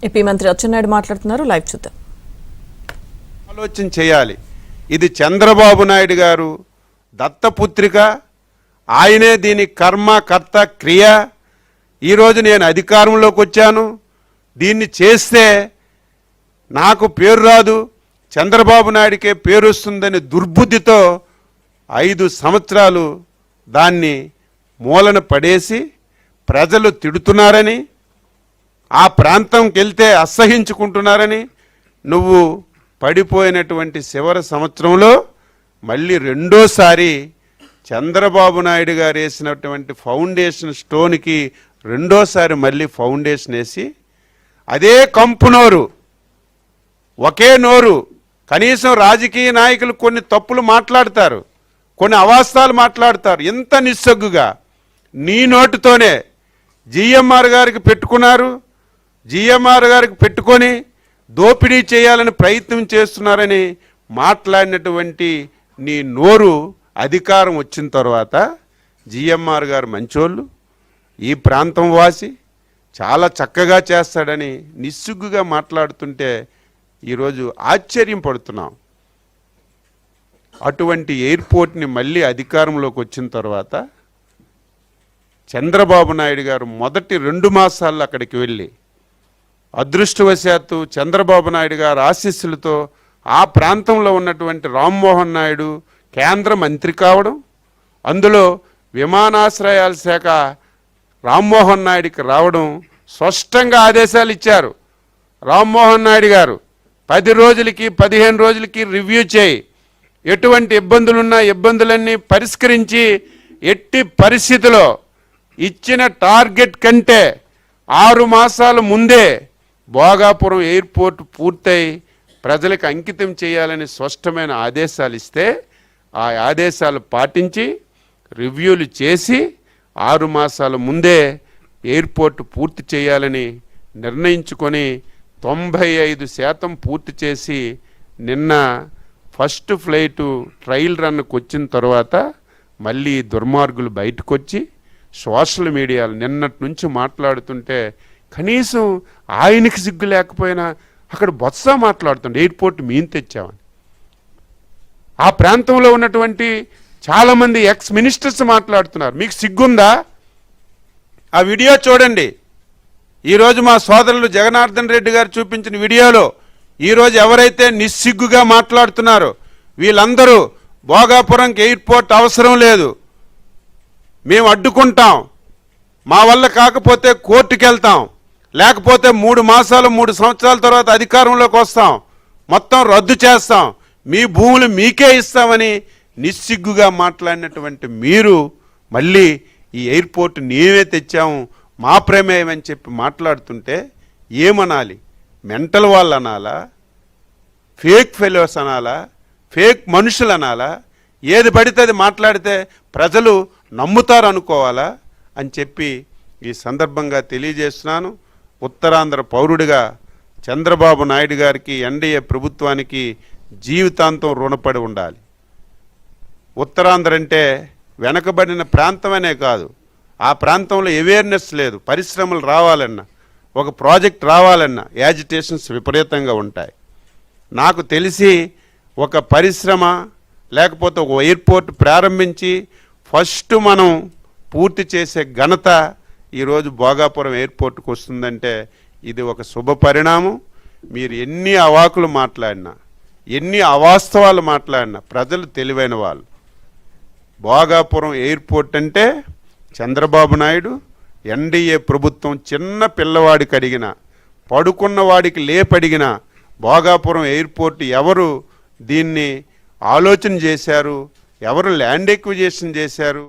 AP మంత్రి అచ్చెన్నాయుడు మాట్లాడుతున్నారు, live చూద్దాం. ఆలోచన చేయాలి. ఇది చంద్రబాబు నాయుడు గారు దత్తపుత్రిక, ఆయనే దీని కర్మ కర్త క్రియ. ఈరోజు నేను అధికారంలోకి వచ్చాను, దీన్ని చేస్తే నాకు పేరు రాదు, చంద్రబాబు నాయుడికే పేరు వస్తుందని దుర్బుద్ధితో 5 సంవత్సరాలు దాన్ని మూలన పడేసి ప్రజలు తిడుతున్నారని, ఆ ప్రాంతంకి వెళ్తే అసహించుకుంటున్నారని, నువ్వు పడిపోయినటువంటి చివరి సంవత్సరంలో మళ్ళీ రెండోసారి చంద్రబాబు నాయుడు గారు వేసినటువంటి ఫౌండేషన్ స్టోన్కి రెండోసారి మళ్ళీ ఫౌండేషన్ వేసి అదే కంపు నోరు, ఒకే నోరు. కనీసం రాజకీయ నాయకులు కొన్ని తప్పులు మాట్లాడతారు, కొన్ని అవాస్తవాలు మాట్లాడతారు. ఎంత నిస్సగ్గుగా నీ నోటితోనే జిఎంఆర్ గారికి పెట్టుకున్నారు, జిఎంఆర్ గారికి పెట్టుకొని దోపిడీ చేయాలని ప్రయత్నం చేస్తున్నారని మాట్లాడినటువంటి నీ నోరు అధికారం వచ్చిన తర్వాత జిఎంఆర్ గారు మంచోళ్ళు, ఈ ప్రాంతం వాసి, చాలా చక్కగా చేస్తాడని నిస్సిగ్గుగా మాట్లాడుతుంటే ఈరోజు ఆశ్చర్యం పడుతున్నాం. అటువంటి ఎయిర్పోర్ట్ని మళ్ళీ అధికారంలోకి వచ్చిన తర్వాత చంద్రబాబు నాయుడు గారు మొదటి 2 మాసాల్లో అక్కడికి వెళ్ళి అదృష్టవశాత్తు చంద్రబాబు నాయుడు గారు ఆశీస్సులతో ఆ ప్రాంతంలో ఉన్నటువంటి రామ్మోహన్ నాయుడు కేంద్ర మంత్రి కావడం, అందులో విమానాశ్రయాల శాఖ రామ్మోహన్ నాయుడికి రావడం, స్పష్టంగా ఆదేశాలు ఇచ్చారు. రామ్మోహన్ నాయుడు గారు 10 రోజులకి 15 రోజులకి రివ్యూ చేయి, ఎటువంటి ఇబ్బందులున్నా ఇబ్బందులన్నీ పరిష్కరించి ఎట్టి పరిస్థితిలో ఇచ్చిన టార్గెట్ కంటే 6 మాసాల ముందే భోగాపురం ఎయిర్పోర్ట్ పూర్తయి ప్రజలకు అంకితం చేయాలని స్పష్టమైన ఆదేశాలు ఇస్తే ఆ ఆదేశాలు పాటించి రివ్యూలు చేసి 6 మాసాల ముందే ఎయిర్పోర్ట్ పూర్తి చేయాలని నిర్ణయించుకొని 95% పూర్తి చేసి నిన్న ఫస్ట్ ఫ్లైటు ట్రయల్ రన్కి వచ్చిన తర్వాత మళ్ళీ దుర్మార్గులు బయటకు వచ్చి సోషల్ మీడియాలో నిన్నటి నుంచి మాట్లాడుతుంటే కనీసం ఆయనకి సిగ్గు లేకపోయినా అక్కడ బొత్స మాట్లాడుతుండే ఎయిర్పోర్ట్ మేము తెచ్చామని. ఆ ప్రాంతంలో ఉన్నటువంటి చాలామంది ఎక్స్ మినిస్టర్స్ మాట్లాడుతున్నారు. మీకు సిగ్గుందా? ఆ వీడియో చూడండి. ఈరోజు మా సోదరులు జగన్నార్థన్ రెడ్డి గారు చూపించిన వీడియోలో ఈరోజు ఎవరైతే నిస్సిగ్గుగా మాట్లాడుతున్నారో వీళ్ళందరూ భోగాపురంకి ఎయిర్పోర్ట్ అవసరం లేదు, మేము అడ్డుకుంటాం, మా వల్ల కాకపోతే కోర్టుకు వెళ్తాం, లేకపోతే 3 మాసాలు 3 సంవత్సరాల తర్వాత అధికారంలోకి వస్తాం, మొత్తం రద్దు చేస్తాం, మీ భూములు మీకే ఇస్తామని నిస్సిగ్గుగా మాట్లాడినటువంటి మీరు మళ్ళీ ఈ ఎయిర్పోర్ట్ మేమే తెచ్చాము, మా ప్రమేయం అని చెప్పి మాట్లాడుతుంటే ఏమనాలి? మెంటల్ వాళ్ళు అనాలా? ఫేక్ ఫెలోస్ అనాలా? ఫేక్ మనుషులు అనాలా? ఏది పడితే అది మాట్లాడితే ప్రజలు నమ్ముతారు అనుకోవాలా అని చెప్పి ఈ సందర్భంగా తెలియజేస్తున్నాను. ఉత్తరాంధ్ర పౌరుడిగా చంద్రబాబు నాయుడు గారికి, ఎన్డీఏ ప్రభుత్వానికి జీవితాంతం రుణపడి ఉండాలి. ఉత్తరాంధ్ర అంటే వెనకబడిన ప్రాంతమనే కాదు, ఆ ప్రాంతంలో అవేర్నెస్ లేదు. పరిశ్రమలు రావాలన్నా, ఒక ప్రాజెక్ట్ రావాలన్నా యాజిటేషన్స్ విపరీతంగా ఉంటాయి. నాకు తెలిసి ఒక పరిశ్రమ లేకపోతే ఒక ఎయిర్పోర్ట్ ప్రారంభించి ఫస్ట్ మనం పూర్తి చేసే ఘనత ఈరోజు భోగాపురం ఎయిర్పోర్ట్కి వస్తుందంటే ఇది ఒక శుభ పరిణామం. మీరు ఎన్ని అవాకులు మాట్లాడినా, ఎన్ని అవాస్తవాలు మాట్లాడినా ప్రజలు తెలివైన వాళ్ళు. భోగాపురం ఎయిర్పోర్ట్ అంటే చంద్రబాబు నాయుడు, ఎన్డీఏ ప్రభుత్వం చిన్న పిల్లవాడికి అడిగిన, పడుకున్న వాడికి లేపడిగిన భోగాపురం ఎయిర్పోర్ట్ ఎవరు దీన్ని ఆలోచన చేశారు, ఎవరు ల్యాండ్ ఎక్విజిషన్ చేశారు,